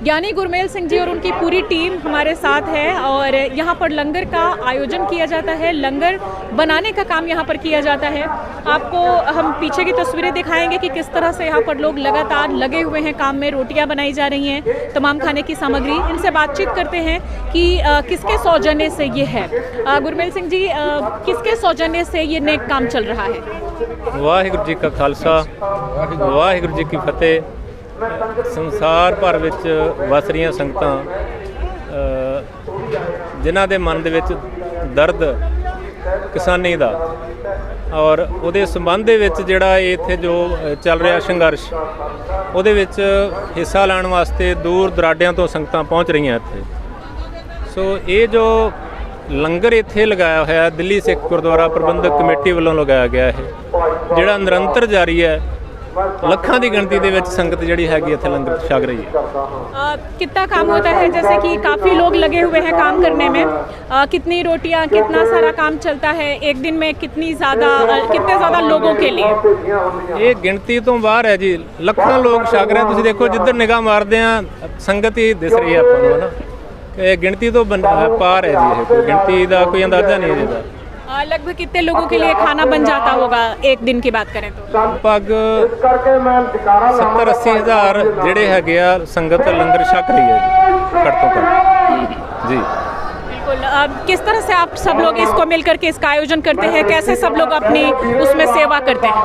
ज्ञानी गुरमेल सिंह जी और उनकी पूरी टीम हमारे साथ है और यहाँ पर लंगर का आयोजन किया जाता है, लंगर बनाने का काम यहाँ पर किया जाता है। आपको हम पीछे की तस्वीरें दिखाएंगे कि किस तरह से यहाँ पर लोग लगातार लगे हुए हैं काम में। रोटियाँ बनाई जा रही हैं, तमाम खाने की सामग्री। इनसे बातचीत करते हैं कि किसके सौजन्य से ये है। गुरमेल सिंह जी, किसके सौजन्य से ये नेक काम चल रहा है? वाहिगुरू जी का खालसा, वाहिगुरू जी की फतेह। ਸੰਸਾਰ ਭਰ ਵਿੱਚ ਵਸ ਰਹੀਆਂ ਸੰਗਤਾਂ ਜਿਨ੍ਹਾਂ ਦੇ ਮਨ ਦੇ ਵਿੱਚ ਦਰਦ ਕਿਸਾਨੀ ਦਾ ਔਰ ਉਹਦੇ ਸੰਬੰਧ ਦੇ ਵਿੱਚ ਜਿਹੜਾ ਇੱਥੇ ਜੋ ਚੱਲ ਰਿਹਾ ਸੰਘਰਸ਼, ਉਹਦੇ ਵਿੱਚ ਹਿੱਸਾ ਲੈਣ ਵਾਸਤੇ ਦੂਰ ਦਰਾਡਿਆਂ ਤੋਂ ਸੰਗਤਾਂ ਪਹੁੰਚ ਰਹੀਆਂ ਇੱਥੇ। ਸੋ ਇਹ ਜੋ ਲੰਗਰ ਇੱਥੇ ਲਗਾਇਆ ਹੋਇਆ ਦਿੱਲੀ ਸਿੱਖ ਗੁਰਦੁਆਰਾ ਪ੍ਰਬੰਧਕ ਕਮੇਟੀ ਵੱਲੋਂ ਲਗਾਇਆ ਗਿਆ ਹੈ, ਜਿਹੜਾ ਨਿਰੰਤਰ ਜਾਰੀ ਹੈ। ਲੱਖਾਂ ਦੀ ਗਿਣਤੀ ਦੇ ਵਿੱਚ ਸੰਗਤ ਜਿਹੜੀ ਹੈਗੀ ਇੱਥੇ ਲੰਗਰ ਛਕ ਰਹੀ है। कितना काम होता है, जैसे कि काफ़ी लोग लगे हुए हैं काम करने में, कितनी रोटियां, कितना सारा काम चलता है एक दिन में, कितने ज़्यादा लोगों के लिए? ਇਹ ਗਿਣਤੀ ਤੋਂ ਬਾਹਰ ਹੈ ਜੀ, ਲੱਖਾਂ ਲੋਕ ਛਕ ਰਹੇ। ਤੁਸੀਂ ਦੇਖੋ ਜਿੱਧਰ ਨਿਗਾਹ ਮਾਰਦੇ ਆ ਸੰਗਤ ਹੀ ਦਿਸ ਰਹੀ ਹੈ ਆਪਾਂ ਨੂੰ, ਹੈ ਨਾ। ਇਹ ਗਿਣਤੀ ਤੋਂ ਪਾਰ ਹੈ ਜੀ, ਇਹ ਕੋਈ ਗਿਣਤੀ ਦਾ ਕੋਈ ਅੰਦਾਜ਼ਾ नहीं है ਇਹਦਾ। लगभग कितने लोगों के लिए खाना बन जाता होगा एक दिन की बात करें तो? लगभग 70-80 हज़ार ਜਿਹੜੇ ਹੈਗੇ ਆ ਸੰਗਤ ਲੰਗਰ ਛਕ ਰਹੀ ਹੈ ਜੀ, ਘੱਟ ਤੋਂ ਘੱਟ जी। बिल्कुल। किस तरह से आप सब लोग इसको मिल करके इसका आयोजन करते हैं, कैसे सब लोग अपनी उसमें सेवा करते हैं?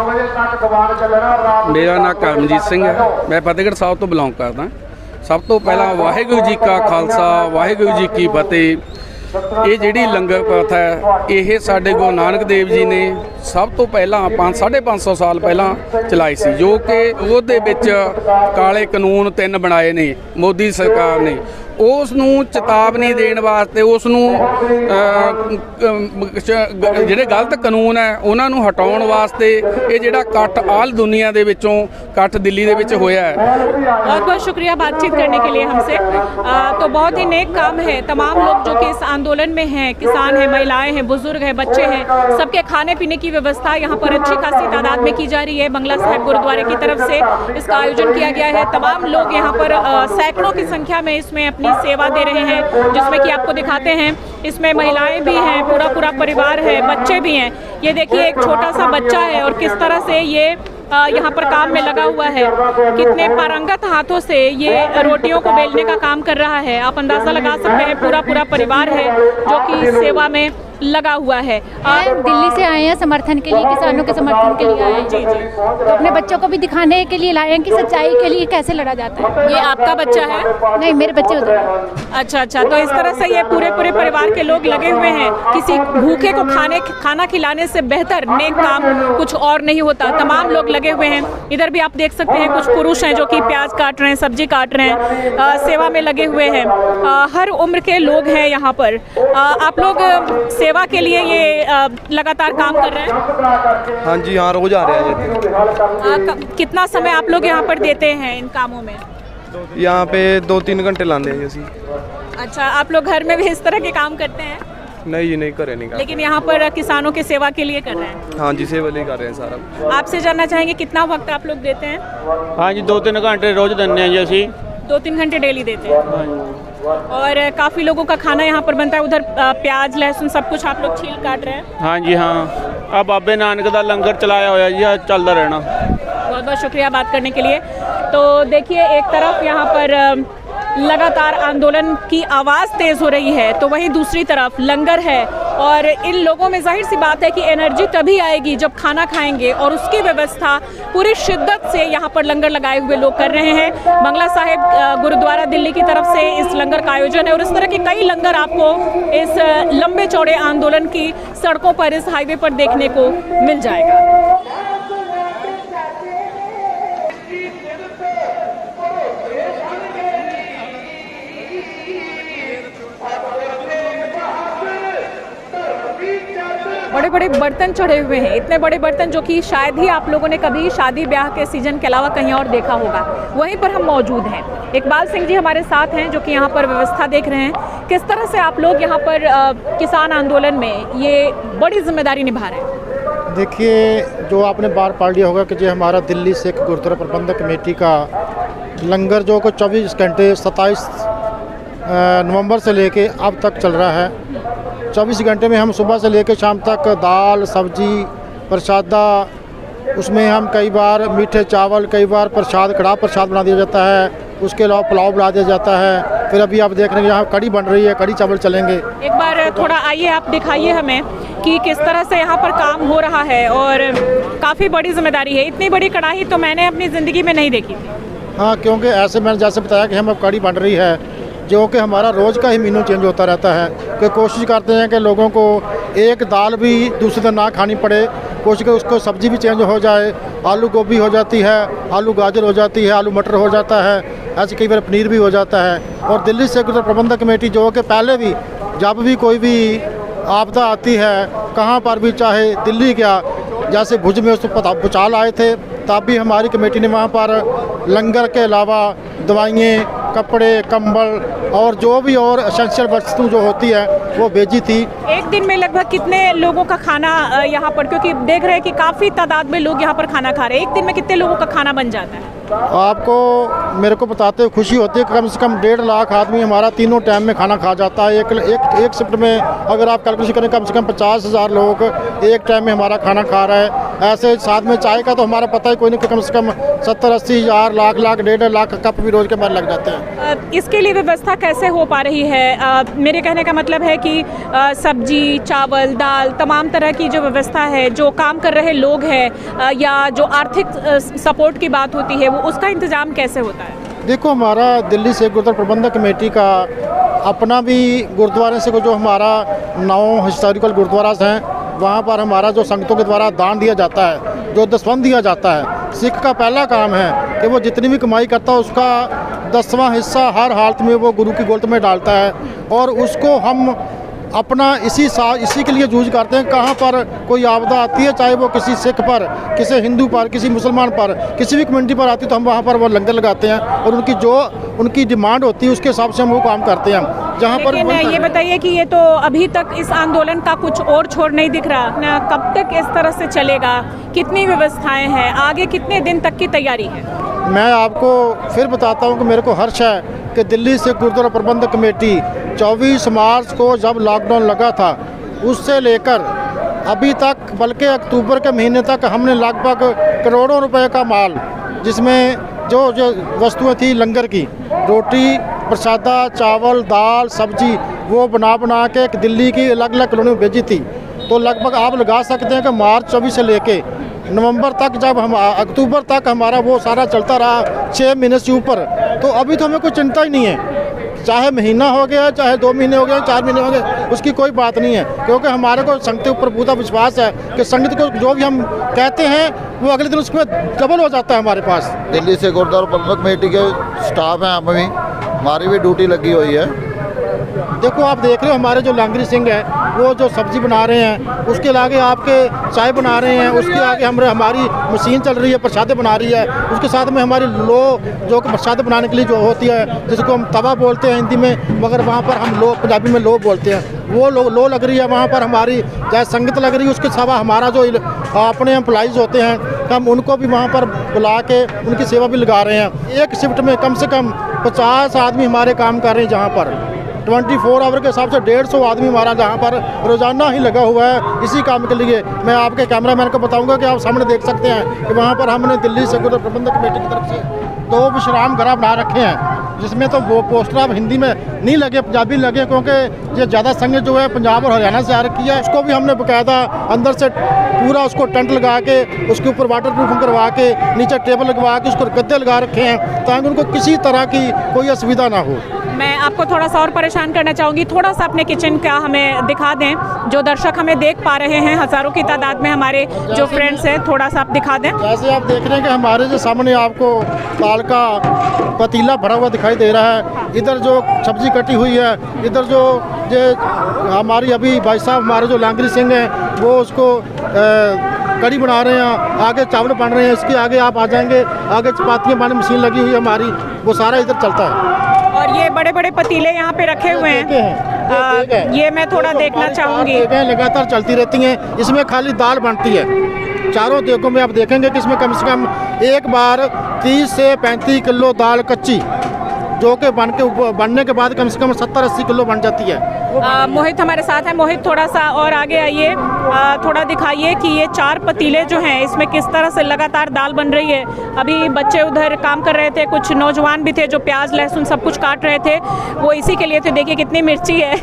मेरा नाम करमजीत सिंह है, मैं फतेहगढ़ साहब तो बिलोंग करदा। सब तो पहला वाहिगुरू जी का खालसा, वाहिगुरू जी की फतेह। ਇਹ ਜਿਹੜੀ ਲੰਗਰ ਪ੍ਰਥਾ ਹੈ, ਇਹ ਸਾਡੇ ਗੁਰੂ ਨਾਨਕ ਦੇਵ ਜੀ ਨੇ ਸਭ ਤੋਂ ਪਹਿਲਾਂ 550 ਸਾਲ ਪਹਿਲਾਂ ਚਲਾਈ ਸੀ, ਜੋ ਕਿ ਉਹਦੇ ਵਿੱਚ ਕਾਲੇ ਕਾਨੂੰਨ 3 ਬਣਾਏ ਨੇ ਮੋਦੀ ਸਰਕਾਰ ਨੇ। ਉਸ ਨੂੰ ਚੇਤਾਵਨੀ ਦੇਣ ਵਾਸਤੇ, ਉਸ ਨੂੰ ਜਿਹੜੇ ਗਲਤ ਕਾਨੂੰਨ ਹੈ ਉਹਨਾਂ ਨੂੰ ਹਟਾਉਣ ਵਾਸਤੇ ਇਹ ਜਿਹੜਾ ਇਕੱਠ ਆਲ ਦੁਨੀਆ ਦੇ ਵਿੱਚੋਂ ਇਕੱਠ ਦਿੱਲੀ ਦੇ ਵਿੱਚ ਹੋਇਆ है। बहुत बहुत शुक्रिया बातचीत करने के लिए हमसे। तो बहुत ही नेक काम है। तमाम लोग जो कि इस आंदोलन में हैं, किसान हैं, महिलाएं हैं, बुजुर्ग हैं, बच्चे हैं, सबके खाने पीने की व्यवस्था यहाँ पर अच्छी खासी तादाद में की जा रही है। बंगला साहिब गुरुद्वारे की तरफ से इसका आयोजन किया गया है। तमाम लोग यहाँ पर सैकड़ों की संख्या में इसमें अपनी सेवा दे रहे हैं, जिसमें कि आपको दिखाते हैं इसमें महिलाएं भी हैं, पूरा परिवार है, बच्चे भी हैं। ये देखिए एक छोटा सा बच्चा है और किस तरह से ये यहाँ पर काम में लगा हुआ है। कितने पारंगत हाथों से ये रोटियों को बेलने का काम कर रहा है। आप अंदाज़ा लगा सकते हैं, पूरा परिवार है जो कि सेवा में लगा हुआ है। दिल्ली से आए हैं समर्थन के लिए, किसानों के समर्थन के लिए आए हैं। जी जी। तो अपने बच्चों को भी दिखाने के लिए लाए हैं कि सच्चाई के लिए कैसे लड़ा जाता है। ये आपका बच्चा है? नहीं, मेरे बच्चे उधर हैं। अच्छा। तो इस तरह से ये पूरे परिवार के लोग लगे हुए हैं। किसी भूखे को खाना खिलाने से बेहतर नेक काम कुछ और नहीं होता। तमाम लोग लगे हुए हैं। इधर भी आप देख सकते हैं कुछ पुरुष हैं जो कि प्याज काट रहे हैं, सब्जी काट रहे हैं, सेवा में लगे हुए हैं। हर उम्र के लोग हैं यहाँ पर। आप लोग सेवा के लिए ये लगातार काम कर रहे हैं? हाँ जी, हाँ, रोज आ रहे हैं। कितना समय आप लोग यहाँ पर देते हैं इन कामों में? यहाँ पे 2-3 घंटे लाते हैं जी। अच्छा, आप लोग घर में भी इस तरह के काम करते हैं? नहीं जी, नहीं करे नहीं कर। लेकिन यहाँ पर किसानों की सेवा के लिए कर रहे हैं? हाँ जी, सेवा लिए कर रहे हैं सारा। आपसे जानना चाहेंगे कितना वक्त आप लोग देते हैं? हाँ जी, 2-3 घंटे रोज देने हैं जी असी। 2-3 घंटे डेली देते हैं। और काफ़ी लोगों का खाना यहाँ पर बनता है। उधर प्याज लहसुन सब कुछ आप लोग छील काट रहे हैं? हाँ जी, हाँ। अब बाबे नानक का लंगर चलाया हुआ जी, चलता रहना। बहुत बहुत शुक्रिया बात करने के लिए। तो देखिए एक तरफ यहाँ पर लगातार आंदोलन की आवाज़ तेज़ हो रही है, तो वहीं दूसरी तरफ लंगर है। और इन लोगों में जाहिर सी बात है कि एनर्जी तभी आएगी जब खाना खाएंगे, और उसकी व्यवस्था पूरी शिद्दत से यहाँ पर लंगर लगाए हुए लोग कर रहे हैं। बंगला साहिब गुरुद्वारा दिल्ली की तरफ से इस लंगर का आयोजन है, और इस तरह के कई लंगर आपको इस लंबे चौड़े आंदोलन की सड़कों पर, इस हाईवे पर देखने को मिल जाएगा। बड़े बड़े बर्तन चढ़े हुए हैं, इतने बड़े बर्तन जो कि शायद ही आप लोगों ने कभी शादी ब्याह के सीजन के अलावा कहीं और देखा होगा। वहीं पर हम मौजूद हैं। इकबाल सिंह जी हमारे साथ हैं जो कि यहाँ पर व्यवस्था देख रहे हैं। किस तरह से आप लोग यहाँ पर किसान आंदोलन में ये बड़ी जिम्मेदारी निभा रहे हैं? देखिए, जो आपने बार पढ़ लिया होगा कि जो हमारा दिल्ली सिख गुरुद्वारा प्रबंधक कमेटी का लंगर जो को 24 घंटे 27 नवंबर से लेके अब तक चल रहा है। 24 घंटे में हम सुबह से लेकर शाम तक दाल सब्जी प्रसादा, उसमें हम कई बार मीठे चावल, कई बार प्रसाद कड़ा प्रसाद बना दिया जाता है, उसके अलावा पुलाव बना दिया जाता है। फिर अभी आप देख रहे हैं यहाँ कड़ी बन रही है, कड़ी चावल चलेंगे। एक बार थोड़ा आइए आप दिखाइए हमें कि किस तरह से यहाँ पर काम हो रहा है और काफ़ी बड़ी जिम्मेदारी है। इतनी बड़ी कढ़ाई तो मैंने अपनी ज़िंदगी में नहीं देखी थी। हाँ, क्योंकि ऐसे मैंने जैसे बताया कि हम अब कड़ी बन रही है, जो कि हमारा रोज़ का ही मेनू चेंज होता रहता है कि कोशिश करते हैं कि लोगों को एक दाल भी दूसरे दिन ना खानी पड़े, कोशिश कर उसको सब्ज़ी भी चेंज हो जाए, आलू गोभी हो जाती है, आलू गाजर हो जाती है, आलू मटर हो जाता है, ऐसे कई बार पनीर भी हो जाता है। और दिल्ली सिख गुरुद्वारा प्रबंधक कमेटी जो कि पहले भी जब भी कोई भी आपदा आती है कहाँ पर भी, चाहे दिल्ली क्या, जैसे भुज में उसको भूचाल आए थे तब भी हमारी कमेटी ने वहाँ पर लंगर के अलावा दवाइयाँ, कपड़े, कंबल और जो भी और एसेंशियल वस्तु जो होती है वो भेजी थी। एक दिन में लगभग कितने लोगों का खाना यहाँ पर, क्योंकि देख रहे हैं कि काफ़ी तादाद में लोग यहाँ पर खाना खा रहे हैं, एक दिन में कितने लोगों का खाना बन जाता है? आपको मेरे को बताते हुए खुशी होती है कि कम से कम 1.5 लाख आदमी हमारा तीनों टाइम में खाना खा जाता है। एक शिफ्ट में अगर आप कैलकुलेशन करें कम से कम 50,000 लोग एक टाइम में हमारा खाना खा रहे हैं। ऐसे साथ में चाय का तो हमारा पता ही कोई नहीं कि कम से कम 70-80 हज़ार, लाख 1.5 लाख कप भी रोज़ के बाद लग जाते हैं। इसके लिए व्यवस्था कैसे हो पा रही है? मेरे कहने का मतलब है कि सब्जी, चावल, दाल, तमाम तरह की जो व्यवस्था है, जो काम कर रहे लोग हैं या जो आर्थिक सपोर्ट की बात होती है, वो उसका इंतजाम कैसे होता है? देखो, हमारा दिल्ली सिख गुरुद्वारा प्रबंधक कमेटी का अपना भी गुरुद्वारे से जो हमारा 9 हिस्टोरिकल गुरुद्वारा हैं, वहाँ पर हमारा जो संगतों के द्वारा दान दिया जाता है, जो दसवंध दिया जाता है। सिख का पहला काम है कि वो जितनी भी कमाई करता है उसका 10वां हिस्सा हर हालत में वो गुरु की गोद में डालता है और उसको हम अपना इसी के लिए यूज करते हैं। कहाँ पर कोई आपदा आती है, चाहे वो किसी सिख पर, किसी हिंदू पर, किसी मुसलमान पर, किसी भी कम्युनिटी पर आती है, तो हम वहाँ पर वो लंगर लगाते हैं और उनकी डिमांड होती है उसके हिसाब से हम वो काम करते हैं। जहाँ पर ये बताइए कि ये तो अभी तक इस आंदोलन का कुछ और छोर नहीं दिख रहा ना, कब तक इस तरह से चलेगा? कितनी व्यवस्थाएं हैं? आगे कितने दिन तक की तैयारी है? मैं आपको फिर बताता हूँ कि मेरे को हर्ष है कि दिल्ली सिख गुरुद्वारा प्रबंधक कमेटी 24 मार्च को जब लॉकडाउन लगा था उससे लेकर अभी तक, बल्कि अक्टूबर के महीने तक हमने लगभग करोड़ों रुपए का माल, जिसमें जो वस्तुएं थी लंगर की, रोटी, प्रसादा, चावल, दाल, सब्जी, वो बना के दिल्ली की अलग अलग कॉलोनी में भेजी थी। तो लगभग आप लगा सकते हैं कि मार्च 24 से लेके नवंबर तक, जब हम अक्टूबर तक हमारा वो सारा चलता रहा 6 महीने से ऊपर, तो अभी तो हमें कोई चिंता ही नहीं है। चाहे महीना हो गया, चाहे 2 महीने हो गए, 4 महीने हो गए, उसकी कोई बात नहीं है, क्योंकि हमारे को संगत के ऊपर पूरा विश्वास है कि संगत को जो भी हम कहते हैं वो अगले दिन उसमें डबल हो जाता है हमारे पास। दिल्ली से गुरुद्वारा प्रबंधक कमेटी के स्टाफ हैं, हम भी, हमारी भी ड्यूटी लगी हुई है। देखो, आप देख रहे हो हमारे जो लांगरी सिंह है वो जो सब्जी बना रहे हैं, उसके आगे आपके चाय बना रहे हैं, उसके आगे हमारी मशीन चल रही है, प्रसादे बना रही है, उसके साथ में हमारी लो जो प्रसादे बनाने के लिए जो होती है, जिसको हम तवा बोलते हैं हिंदी में, मगर वहाँ पर हम लो पंजाबी में लो बोलते हैं, वो लो लग रही है वहाँ पर हमारी, चाहे संगत लग रही है। उसके अलावा हमारा जो अपने एम्प्लॉइज़ होते हैं, हम उनको भी वहाँ पर बुला के उनकी सेवा भी लगा रहे हैं। एक शिफ्ट में कम से कम 50 आदमी हमारे काम कर रहे हैं, जहाँ पर 24 आवर के हिसाब से 150 आदमी हमारा जहाँ पर रोज़ाना ही लगा हुआ है इसी काम के लिए। मैं आपके कैमरामैन को बताऊंगा कि आप सामने देख सकते हैं कि वहाँ पर हमने दिल्ली सिख गुरुद्वारा प्रबंधक कमेटी की तरफ से 2 विश्राम गृह बना रखे हैं, जिसमें तो वो पोस्टर अब हिंदी में नहीं लगे, पंजाबी लगे, क्योंकि ये ज़्यादा संगत जो है पंजाब और हरियाणा से आ रखी है। उसको भी हमने बाकायदा अंदर से पूरा उसको टेंट लगा के, उसके ऊपर वाटर प्रूफिंग करवा के, नीचे टेबल लगवा के, उसको गद्दे लगा रखे हैं ताकि उनको किसी तरह की कोई असुविधा ना हो। मैं आपको थोड़ा सा और परेशान करना चाहूँगी, थोड़ा सा अपने किचन का हमें दिखा दें, जो दर्शक हमें देख पा रहे हैं, हज़ारों की तादाद में हमारे जो फ्रेंड्स हैं, थोड़ा सा आप दिखा दें। जैसे आप देख रहे हैं कि हमारे जो सामने आपको दाल का पतीला भरा हुआ दिखाई दे रहा है, इधर जो सब्जी कटी हुई है, इधर जो हमारी अभी भाई साहब हमारे जो लांगरी सिंह हैं वो उसको कड़ी बना रहे हैं, आगे चावल बन रहे हैं, इसके आगे आप आ जाएंगे, आगे चपातियाँ बनाने मशीन लगी हुई है हमारी, वो सारा इधर चलता है। और ये बड़े बड़े पतीले यहाँ पे रखे हुए हैं, ये मैं थोड़ा देखना चाहूँगी। लगातार चलती रहती हैं, इसमें खाली दाल बनती है, चारों देगों में आप देखेंगे कि इसमें कम से कम एक बार 30 से 35 किलो दाल कच्ची, जो कि बनने के बाद कम से कम 70-80 किलो बन जाती है। मोहित हमारे साथ है। मोहित, थोड़ा सा और आगे आइए, थोड़ा दिखाइए कि ये 4 पतीले जो हैं इसमें किस तरह से लगातार दाल बन रही है। अभी बच्चे उधर काम कर रहे थे, कुछ नौजवान भी थे जो प्याज लहसुन सब कुछ काट रहे थे, वो इसी के लिए थे। देखिए कितनी मिर्ची है,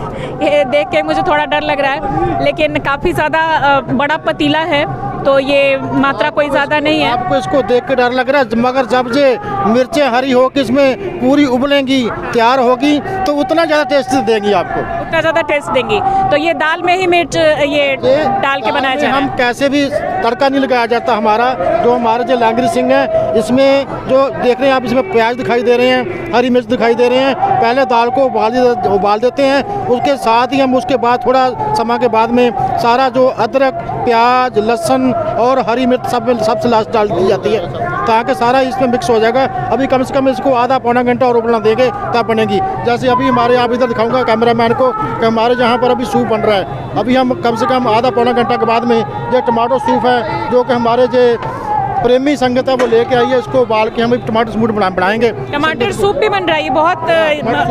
ये देख के मुझे थोड़ा डर लग रहा है, लेकिन काफ़ी ज़्यादा बड़ा पतीला है, तो ये मात्रा कोई ज़्यादा नहीं है। आपको इसको देख के डर लग रहा है, मगर जब ये मिर्चें हरी हो के इसमें पूरी उबलेंगी, तैयार होगी, तो उतना ज़्यादा टेस्ट देंगी आपको, उतना ज़्यादा टेस्ट देंगी। तो ये दाल में ही मिर्च ये डाल के बनाया जाए। हम कैसे भी तड़का नहीं लगाया जाता हमारा, जो हमारे जो लांगरी सिंह है, इसमें जो देख रहे हैं आप, इसमें प्याज दिखाई दे रहे हैं, हरी मिर्च दिखाई दे रहे हैं। पहले दाल को उबाल देते हैं, उसके साथ ही हम उसके बाद थोड़ा समय के बाद में सारा जो अदरक, प्याज, लहसुन और हरी मिर्च सबसे लास्ट डाल दी जाती है, ताकि सारा इसमें मिक्स हो जाएगा। अभी कम से कम इसको आधा पौना घंटा और उबलना देंगे तब बनेगी। जैसे अभी हमारे, आप इधर दिखाऊंगा कैमरामैन को कि हमारे जहाँ पर अभी सूप बन रहा है। अभी हम कम से कम आधा पौना घंटा के बाद में ये टमाटो सूप है, जो कि हमारे जो प्रेमी संगत है वो लेके आई है, इसको उबाल के हम टमाटर सूप बनाएंगे। टमाटर सूप भी बन रहा है, ये बहुत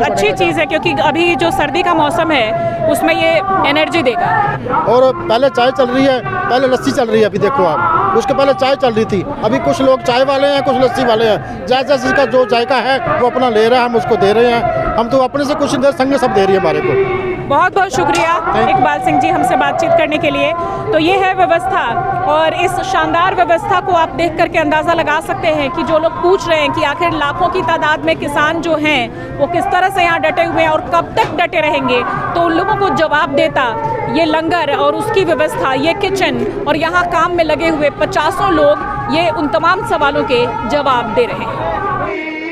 अच्छी चीज़ है, क्योंकि अभी जो सर्दी का मौसम है उसमें ये एनर्जी देगा। और पहले चाय चल रही है, पहले लस्सी चल रही है, अभी देखो आप, उसके पहले चाय चल रही थी। अभी कुछ लोग चाय वाले हैं, कुछ लस्सी वाले हैं, जैसा जिसका जो जायका है वो अपना ले रहा है, हम उसको दे रहे हैं। हम तो अपने से कुछ संग सब दे रही है हमारे को। बहुत बहुत शुक्रिया इकबाल सिंह जी हमसे बातचीत करने के लिए। तो ये है व्यवस्था, और इस शानदार व्यवस्था को आप देख करके अंदाज़ा लगा सकते हैं कि जो लोग पूछ रहे हैं कि आखिर लाखों की तादाद में किसान जो हैं वो किस तरह से यहाँ डटे हुए हैं और कब तक डटे रहेंगे, तो उन लोगों को जवाब देता ये लंगर और उसकी व्यवस्था, ये किचन और यहाँ काम में लगे हुए 50 लोग, ये उन तमाम सवालों के जवाब दे रहे हैं।